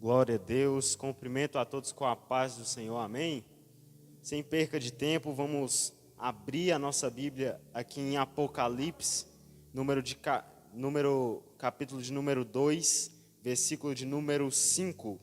Glória a Deus, cumprimento a todos com a paz do Senhor, amém? Sem perca de tempo, vamos abrir a nossa Bíblia aqui em Apocalipse, capítulo de número 2, versículo de número 5.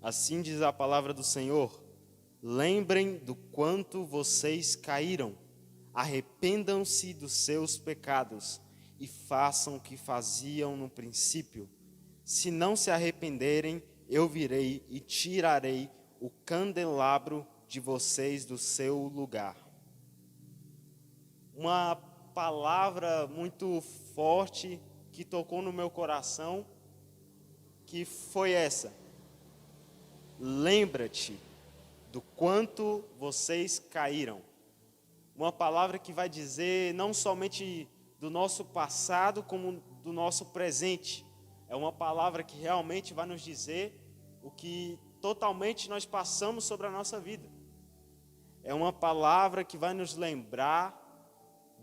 Assim diz a palavra do Senhor: lembrem do quanto vocês caíram, arrependam-se dos seus pecados e façam o que faziam no princípio. Se não se arrependerem, eu virei e tirarei o candelabro de vocês do seu lugar. Uma palavra muito forte que tocou no meu coração, que foi essa: lembra-te do quanto vocês caíram. Uma palavra que vai dizer não somente do nosso passado, como do nosso presente. É uma palavra que realmente vai nos dizer o que totalmente nós passamos sobre a nossa vida. É uma palavra que vai nos lembrar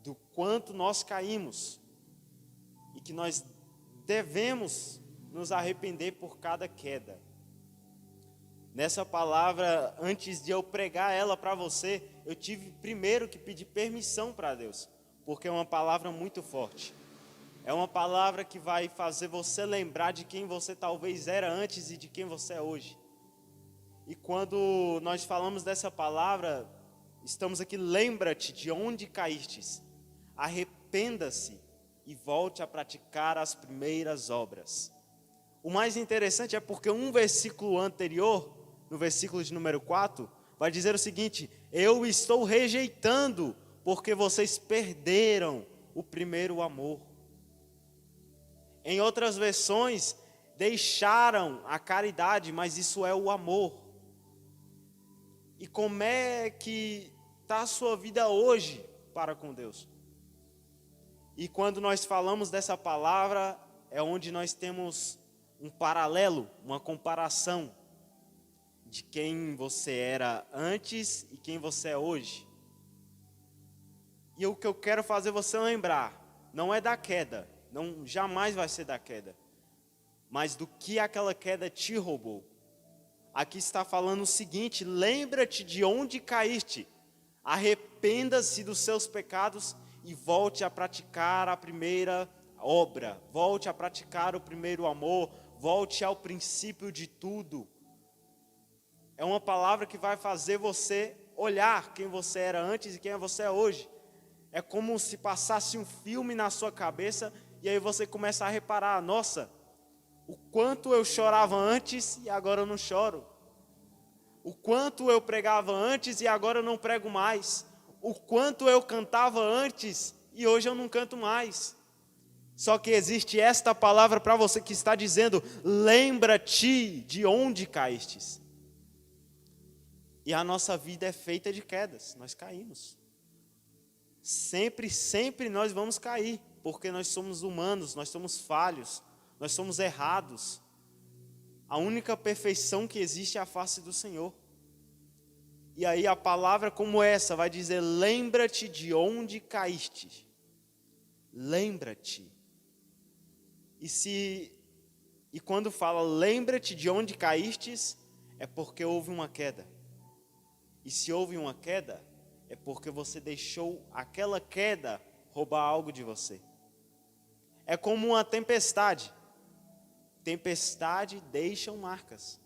do quanto nós caímos e que nós devemos nos arrepender por cada queda. Nessa palavra, antes de eu pregar ela para você, eu tive primeiro que pedir permissão para Deus, porque é uma palavra muito forte. É uma palavra que vai fazer você lembrar de quem você talvez era antes e de quem você é hoje. E quando nós falamos dessa palavra, estamos aqui: lembra-te de onde caístes, arrependa-se e volte a praticar as primeiras obras. O mais interessante é porque um versículo anterior, no versículo de número 4, vai dizer o seguinte: eu estou rejeitando porque vocês perderam o primeiro amor. Em outras versões, deixaram a caridade, mas isso é o amor. E como é que está a sua vida hoje para com Deus? E quando nós falamos dessa palavra, é onde nós temos um paralelo, uma comparação de quem você era antes e quem você é hoje. E o que eu quero fazer você lembrar, não é da queda, não, jamais vai ser da queda, mas do que aquela queda te roubou. Aqui está falando o seguinte: lembra-te de onde caíste, arrependa-se dos seus pecados e volte a praticar a primeira obra, volte a praticar o primeiro amor, volte ao princípio de tudo. É uma palavra que vai fazer você olhar quem você era antes e quem você é hoje. É como se passasse um filme na sua cabeça e aí você começa a reparar: nossa, o quanto eu chorava antes e agora eu não choro. O quanto eu pregava antes e agora eu não prego mais. O quanto eu cantava antes e hoje eu não canto mais. Só que existe esta palavra para você que está dizendo: lembra-te de onde caístes. E a nossa vida é feita de quedas, nós caímos. Sempre nós vamos cair, porque nós somos humanos, nós somos falhos, nós somos errados. A única perfeição que existe é a face do Senhor. E aí a palavra como essa vai dizer: lembra-te de onde caíste. Lembra-te. E quando fala lembra-te de onde caístes, é porque houve uma queda. E se houve uma queda, é porque você deixou aquela queda roubar algo de você. É como uma tempestade. Tempestade deixam marcas.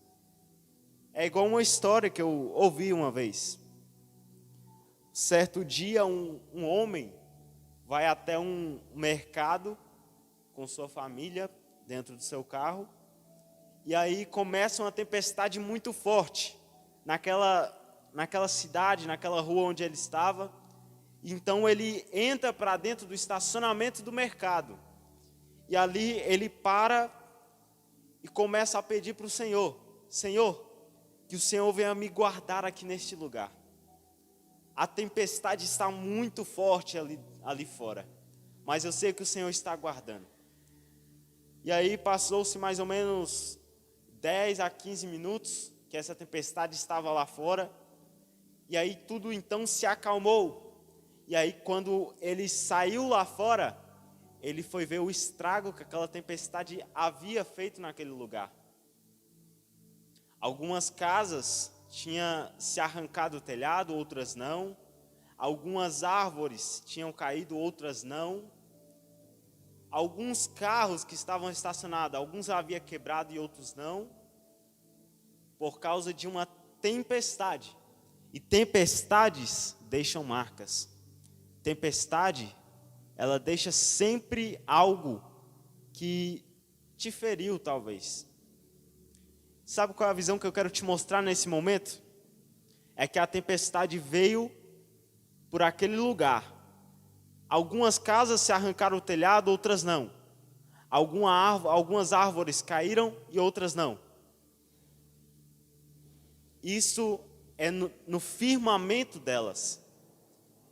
É igual uma história que eu ouvi uma vez. Certo dia, um homem vai até um mercado com sua família dentro do seu carro. E aí começa uma tempestade muito forte naquela cidade, naquela rua onde ele estava. Então ele entra para dentro do estacionamento do mercado. E ali ele para e começa a pedir para o Senhor: Senhor, que o Senhor venha me guardar aqui neste lugar. A tempestade está muito forte ali fora, mas eu sei que o Senhor está guardando. E aí passou-se mais ou menos 10 a 15 minutos que essa tempestade estava lá fora. E aí tudo então se acalmou. E aí quando ele saiu lá fora, ele foi ver o estrago que aquela tempestade havia feito naquele lugar. Algumas casas tinham se arrancado o telhado, outras não. Algumas árvores tinham caído, outras não. Alguns carros que estavam estacionados, alguns havia quebrado e outros não, por causa de uma tempestade. E tempestades deixam marcas. Tempestade, ela deixa sempre algo que te feriu, talvez. Sabe qual é a visão que eu quero te mostrar nesse momento? É que a tempestade veio por aquele lugar. Algumas casas se arrancaram o telhado, outras não. Algumas árvores caíram e outras não. Isso é no firmamento delas.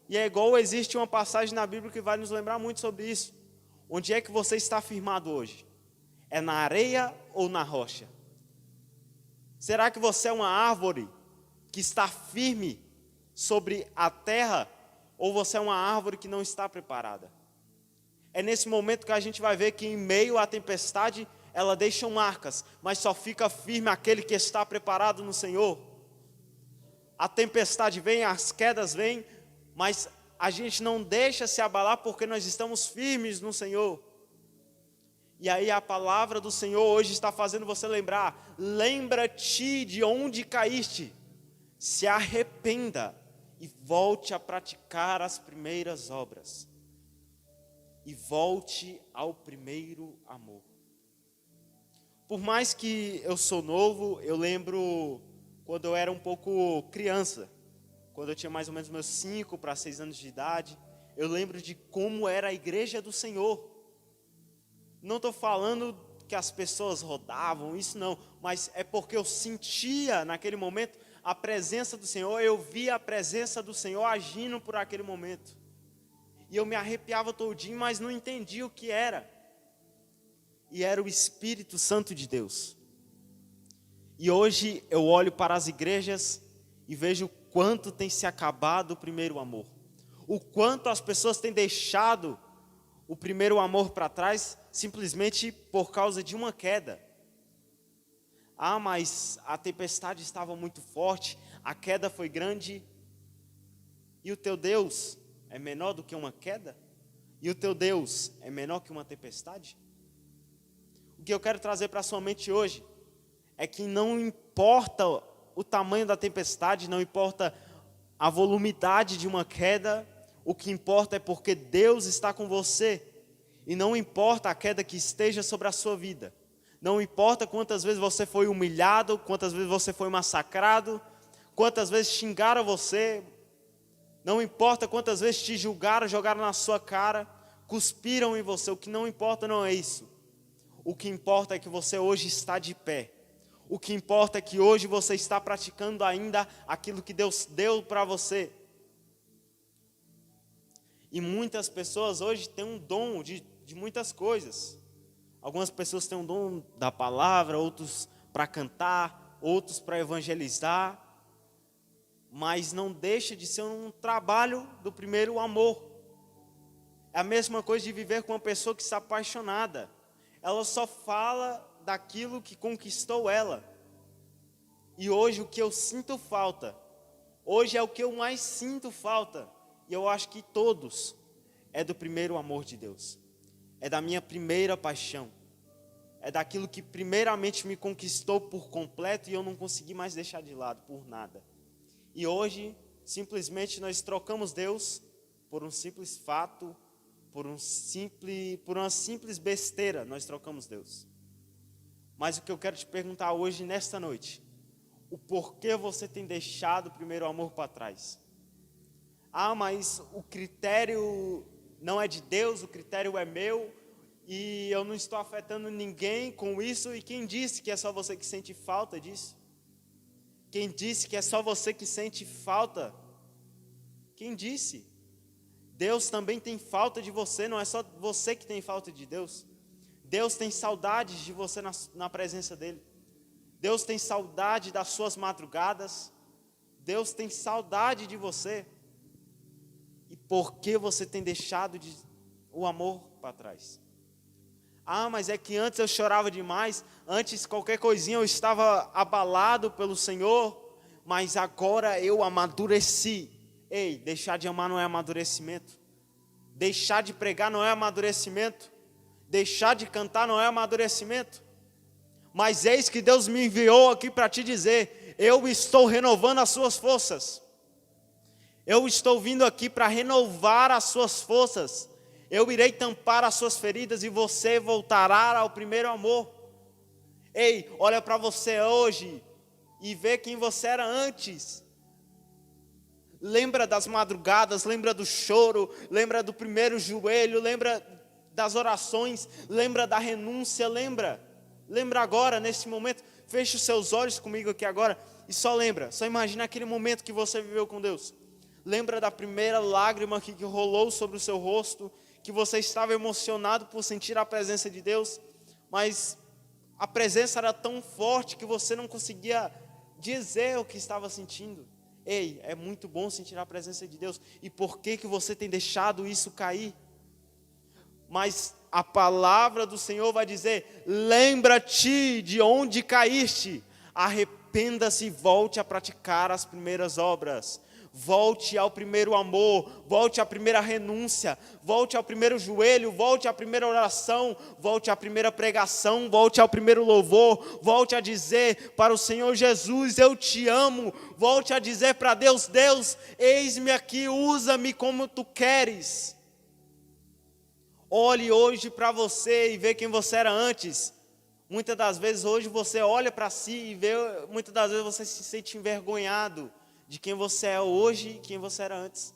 E é igual, existe uma passagem na Bíblia que vai nos lembrar muito sobre isso. Onde é que você está firmado hoje? É na areia ou na rocha? Será que você é uma árvore que está firme sobre a terra? Ou você é uma árvore que não está preparada? É nesse momento que a gente vai ver que em meio à tempestade, ela deixa marcas, mas só fica firme aquele que está preparado no Senhor. A tempestade vem, as quedas vêm, mas a gente não deixa se abalar porque nós estamos firmes no Senhor. E aí a palavra do Senhor hoje está fazendo você lembrar. Lembra-te de onde caíste. Se arrependa e volte a praticar as primeiras obras. E volte ao primeiro amor. Por mais que eu sou novo, eu lembro quando eu era um pouco criança. Quando eu tinha mais ou menos meus 5 para 6 anos de idade. Eu lembro de como era a igreja do Senhor. Não estou falando que as pessoas rodavam, isso não. Mas é porque eu sentia naquele momento a presença do Senhor. Eu via a presença do Senhor agindo por aquele momento. E eu me arrepiava todinho, mas não entendia o que era. E era o Espírito Santo de Deus. E hoje eu olho para as igrejas e vejo o quanto tem se acabado o primeiro amor. O quanto as pessoas têm deixado o primeiro amor para trás, simplesmente por causa de uma queda. Ah, mas a tempestade estava muito forte, a queda foi grande. E o teu Deus é menor do que uma queda? E o teu Deus é menor que uma tempestade? O que eu quero trazer para a sua mente hoje é que não importa o tamanho da tempestade, não importa a volumidade de uma queda, o que importa é porque Deus está com você. E não importa a queda que esteja sobre a sua vida. Não importa quantas vezes você foi humilhado, quantas vezes você foi massacrado, quantas vezes xingaram você. Não importa quantas vezes te julgaram, jogaram na sua cara, cuspiram em você. O que não importa não é isso. O que importa é que você hoje está de pé. O que importa é que hoje você está praticando ainda aquilo que Deus deu para você. E muitas pessoas hoje têm um dom de muitas coisas. Algumas pessoas têm um dom da palavra, outros para cantar, outros para evangelizar. Mas não deixa de ser um trabalho do primeiro amor. É a mesma coisa de viver com uma pessoa que está apaixonada. Ela só fala daquilo que conquistou ela. E hoje o que eu sinto falta, hoje é o que eu mais sinto falta, e eu acho que todos, é do primeiro amor de Deus. É da minha primeira paixão. É daquilo que primeiramente me conquistou por completo e eu não consegui mais deixar de lado por nada. E hoje, simplesmente nós trocamos Deus por um simples fato, por uma simples besteira, nós trocamos Deus. Mas o que eu quero te perguntar hoje, nesta noite, o porquê você tem deixado o primeiro amor para trás? Ah, mas o critério não é de Deus, o critério é meu, e eu não estou afetando ninguém com isso, e quem disse que é só você que sente falta disso? Quem disse que é só você que sente falta? Quem disse? Deus também tem falta de você, não é só você que tem falta de Deus. Deus tem saudades de você na presença dEle. Deus tem saudade das suas madrugadas. Deus tem saudade de você. E por que você tem deixado o amor para trás? Ah, mas é que antes eu chorava demais, antes qualquer coisinha eu estava abalado pelo Senhor, mas agora eu amadureci. Ei, deixar de amar não é amadurecimento. Deixar de pregar não é amadurecimento. Deixar de cantar não é amadurecimento. Mas eis que Deus me enviou aqui para te dizer: eu estou renovando as suas forças. Eu estou vindo aqui para renovar as suas forças. Eu irei tampar as suas feridas e você voltará ao primeiro amor. Ei, olha para você hoje e vê quem você era antes. Lembra das madrugadas, lembra do choro, lembra do primeiro joelho, lembra das orações, lembra da renúncia, lembra agora, nesse momento. Feche os seus olhos comigo aqui agora e só lembra, só imagina aquele momento que você viveu com Deus. Lembra da primeira lágrima que rolou sobre o seu rosto, que você estava emocionado por sentir a presença de Deus, mas a presença era tão forte que você não conseguia dizer o que estava sentindo. Ei, é muito bom sentir a presença de Deus. E por que você tem deixado isso cair? Mas a palavra do Senhor vai dizer: lembra-te de onde caíste, arrependa-se e volte a praticar as primeiras obras. Volte ao primeiro amor, volte à primeira renúncia, volte ao primeiro joelho, volte à primeira oração, volte à primeira pregação, volte ao primeiro louvor, volte a dizer para o Senhor Jesus: eu te amo. Volte a dizer para Deus: Deus, eis-me aqui, usa-me como tu queres. Olhe hoje para você e vê quem você era antes. Muitas das vezes hoje você olha para si e vê, muitas das vezes você se sente envergonhado de quem você é hoje e quem você era antes.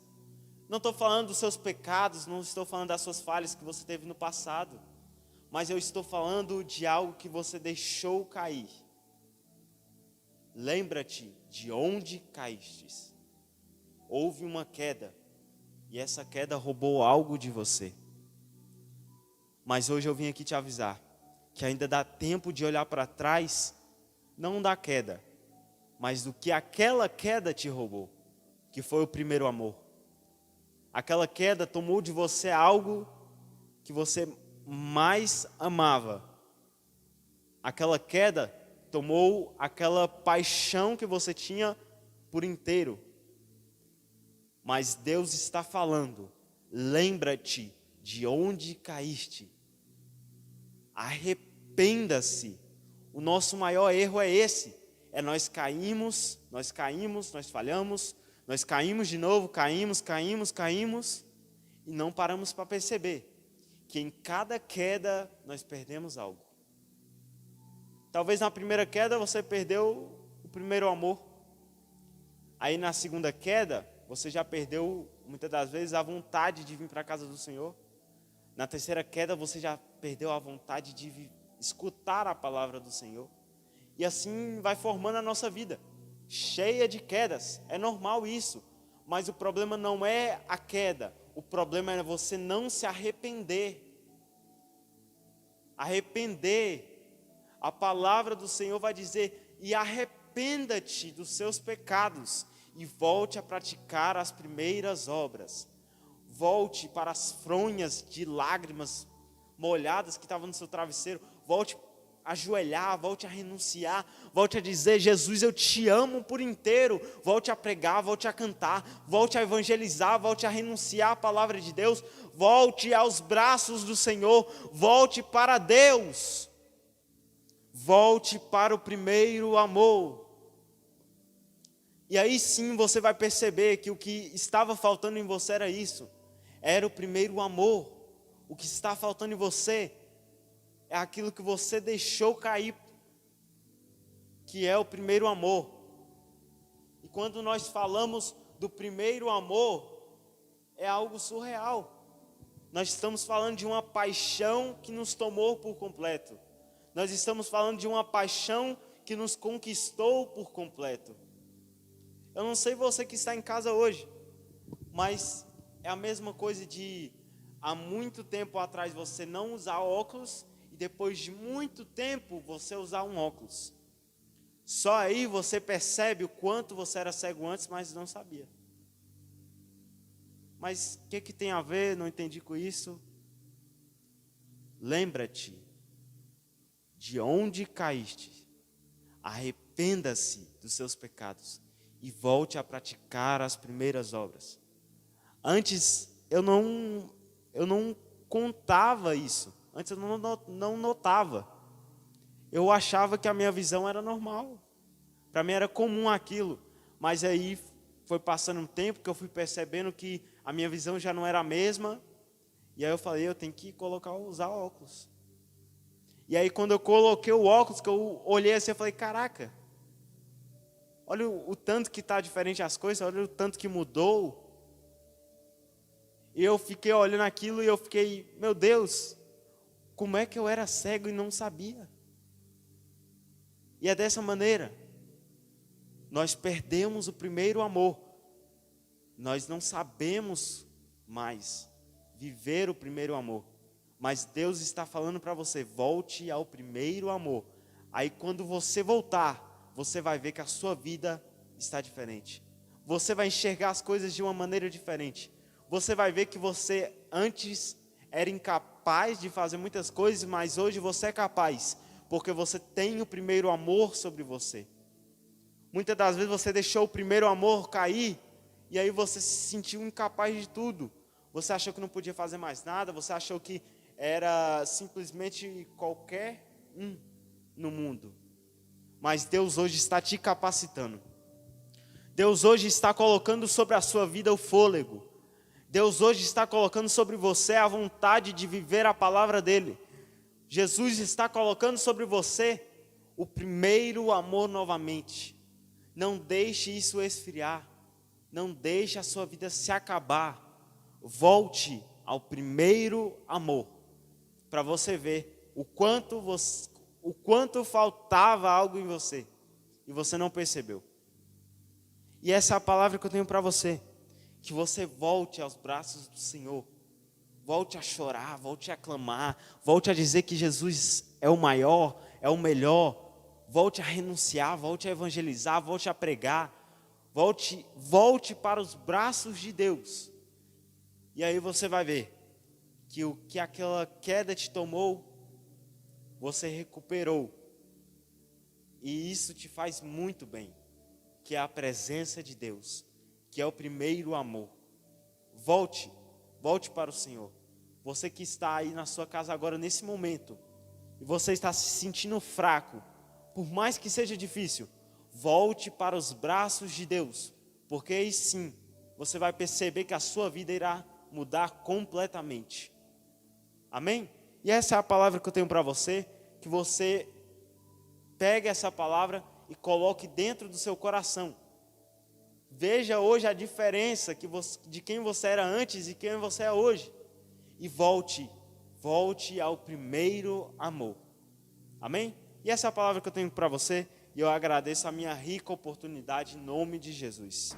Não estou falando dos seus pecados, não estou falando das suas falhas que você teve no passado, mas eu estou falando de algo que você deixou cair. Lembra-te de onde caístes. Houve uma queda, e essa queda roubou algo de você. Mas hoje eu vim aqui te avisar que ainda dá tempo de olhar para trás, não da queda, mas do que aquela queda te roubou, que foi o primeiro amor. Aquela queda tomou de você algo que você mais amava. Aquela queda tomou aquela paixão que você tinha por inteiro. Mas Deus está falando: lembra-te de onde caíste. Arrependa-se. O nosso maior erro é esse. Nós caímos, nós falhamos, nós caímos de novo, caímos, e não paramos para perceber que em cada queda nós perdemos algo. Talvez na primeira queda você perdeu o primeiro amor. Aí na segunda queda, você já perdeu, muitas das vezes, a vontade de vir para a casa do Senhor. Na terceira queda, você já perdeu a vontade de escutar a palavra do Senhor. E assim vai formando a nossa vida, cheia de quedas. É normal isso, mas o problema não é a queda. O problema é você não se arrepender. Arrepender. A palavra do Senhor vai dizer: e arrependa-te dos seus pecados e volte a praticar as primeiras obras. Volte para as fronhas de lágrimas molhadas que estavam no seu travesseiro. Volte a ajoelhar, volte a renunciar, volte a dizer: Jesus, eu te amo por inteiro. Volte a pregar, volte a cantar, volte a evangelizar, volte a renunciar à palavra de Deus. Volte aos braços do Senhor, volte para Deus. Volte para o primeiro amor. E aí sim você vai perceber que o que estava faltando em você era isso. Era o primeiro amor. O que está faltando em você é aquilo que você deixou cair, que é o primeiro amor. E quando nós falamos do primeiro amor, é algo surreal. Nós estamos falando de uma paixão que nos tomou por completo. Nós estamos falando de uma paixão que nos conquistou por completo. Eu não sei você que está em casa hoje, mas é a mesma coisa de há muito tempo atrás você não usar óculos e depois de muito tempo você usar um óculos. Só aí você percebe o quanto você era cego antes, mas não sabia. Mas o que tem a ver? Não entendi com isso. lembra-te de onde caíste, arrependa-se dos seus pecados e volte a praticar as primeiras obras. Antes eu não contava isso, antes eu não notava. Eu achava que a minha visão era normal, para mim era comum aquilo, mas aí foi passando um tempo que eu fui percebendo que a minha visão já não era a mesma, e aí eu falei, eu tenho que usar óculos. E aí quando eu coloquei o óculos, que eu olhei assim, eu falei, caraca, olha o tanto que está diferente as coisas, olha o tanto que mudou. E eu fiquei olhando aquilo e eu fiquei, meu Deus, como é que eu era cego e não sabia? E é dessa maneira, nós perdemos o primeiro amor. Nós não sabemos mais viver o primeiro amor. Mas Deus está falando para você, volte ao primeiro amor. Aí quando você voltar, você vai ver que a sua vida está diferente. Você vai enxergar as coisas de uma maneira diferente. Você vai ver que você antes era incapaz de fazer muitas coisas, mas hoje você é capaz, porque você tem o primeiro amor sobre você. Muitas das vezes você deixou o primeiro amor cair, e aí você se sentiu incapaz de tudo. Você achou que não podia fazer mais nada, você achou que era simplesmente qualquer um no mundo. Mas Deus hoje está te capacitando. Deus hoje está colocando sobre a sua vida o fôlego. Deus hoje está colocando sobre você a vontade de viver a palavra dele. Jesus está colocando sobre você o primeiro amor novamente. Não deixe isso esfriar. Não deixe a sua vida se acabar. Volte ao primeiro amor, para você ver o quanto faltava algo em você e você não percebeu. E essa é a palavra que eu tenho para você, que você volte aos braços do Senhor, volte a chorar, volte a clamar, volte a dizer que Jesus é o maior, é o melhor, volte a renunciar, volte a evangelizar, volte a pregar, volte para os braços de Deus. E aí você vai ver que o que aquela queda te tomou, você recuperou. E isso te faz muito bem, que é a presença de Deus, que é o primeiro amor. Volte para o Senhor. Você que está aí na sua casa agora, nesse momento, e você está se sentindo fraco, por mais que seja difícil, volte para os braços de Deus, porque aí sim, você vai perceber que a sua vida irá mudar completamente. Amém? E essa é a palavra que eu tenho para você, que você pegue essa palavra e coloque dentro do seu coração. Veja hoje a diferença de quem você era antes e quem você é hoje. E volte ao primeiro amor. Amém? E essa é a palavra que eu tenho para você, e eu agradeço a minha rica oportunidade em nome de Jesus.